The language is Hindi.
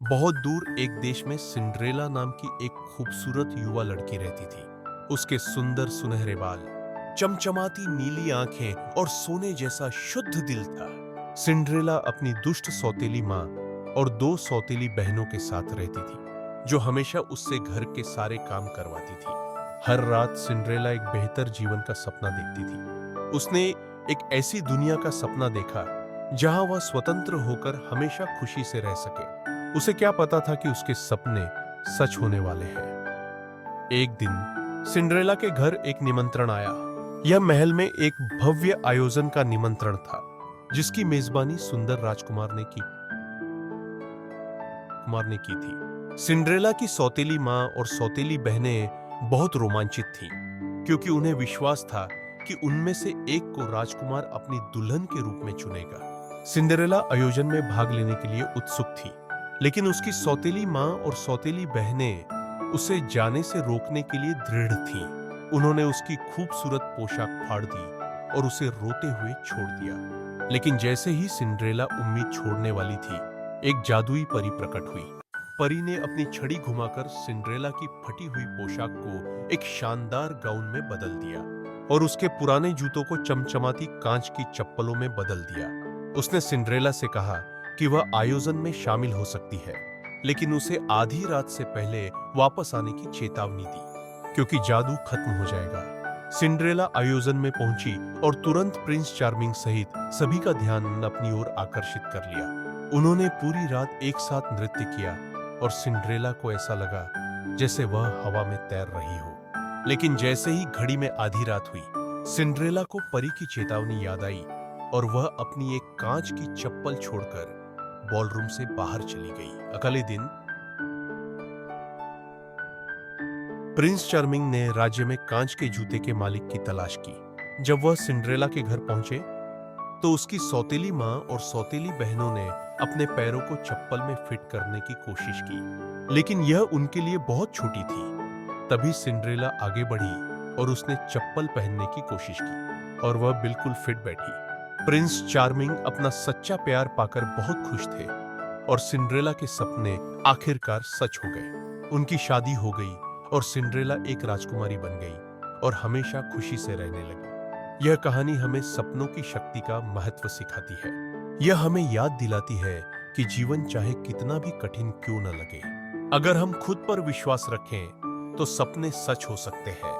बहुत दूर एक देश में सिंड्रेला नाम की एक खूबसूरत युवा लड़की रहती थी। उसके सुंदर सुनहरे बाल, चमचमाती नीली आंखें और सोने जैसा शुद्ध दिल था। सिंड्रेला अपनी दुष्ट सौतेली माँ और दो सौतेली बहनों के साथ रहती थी, जो हमेशा उससे घर के सारे काम करवाती थी। हर रात सिंड्रेला एक बेहतर जीवन का सपना देखती थी। उसने एक ऐसी दुनिया का सपना देखा जहां वह स्वतंत्र होकर हमेशा खुशी से रह सके। उसे क्या पता था कि उसके सपने सच होने वाले हैं। एक दिन सिंड्रेला के घर एक निमंत्रण आया। यह महल में एक भव्य आयोजन का निमंत्रण था, जिसकी मेजबानी सुंदर कुमार ने की थी। सिंड्रेला की सौतेली माँ और सौतेली बहनें बहुत रोमांचित थीं, क्योंकि उन्हें विश्वास था कि उनमें से एक को राजकुमार अपनी दुल्हन के रूप में चुनेगा। सिंड्रेला आयोजन में भाग लेने के लिए उत्सुक थी, लेकिन उसकी सौतेली माँ और सौतेली बहनें उसे जाने से रोकने के लिए दृढ़ थीं। उन्होंने उसकी खूबसूरत पोशाक फाड़ दी और उसे रोते हुए छोड़ दिया। लेकिन जैसे ही सिंड्रेला उम्मीद छोड़ने वाली थी, एक जादुई परी प्रकट हुई। परी ने अपनी छड़ी घुमाकर सिंड्रेला की फटी हुई पोशाक को एक शानदार गाउन में बदल दिया और उसके पुराने जूतों को चमचमाती कांच की चप्पलों में बदल दिया। उसने सिंड्रेला से कहा कि वह आयोजन में शामिल हो सकती है, लेकिन उसे आधी रात से पहले वापस आने की चेतावनी दी, क्योंकि जादू खत्म हो जाएगा। सिंड्रेला आयोजन में पहुंची और तुरंत प्रिंस चार्मिंग सहित सभी का ध्यान अपनी ओर आकर्षित कर लिया। उन्होंने पूरी रात एक साथ नृत्य किया और सिंड्रेला को ऐसा लगा जैसे वह हवा में तैर रही हो। लेकिन जैसे ही घड़ी में आधी रात हुई, सिंड्रेला को परी की चेतावनी याद आई और वह अपनी एक कांच की चप्पल छोड़कर बॉलरूम से बाहर चली गई। अगले दिन प्रिंस चार्मिंग ने राज्य में कांच के जूते के मालिक की तलाश की। जब वह सिंड्रेला के घर पहुंचे, तो उसकी सौतेली माँ और सौतेली बहनों ने अपने पैरों को चप्पल में फिट करने की कोशिश की, लेकिन यह उनके लिए बहुत छोटी थी। तभी सिंड्रेला आगे बढ़ी और उसने चप्पल पहनने की कोशिश की और वह बिल्कुल फिट बैठी। प्रिंस चार्मिंग अपना सच्चा प्यार पाकर बहुत खुश थे और सिंड्रेला के सपने आखिरकार सच हो गए। उनकी शादी हो गई और सिंड्रेला एक राजकुमारी बन गई और हमेशा खुशी से रहने लगी। यह कहानी हमें सपनों की शक्ति का महत्व सिखाती है। यह हमें याद दिलाती है कि जीवन चाहे कितना भी कठिन क्यों न लगे, अगर हम खुद पर विश्वास रखें तो सपने सच हो सकते हैं।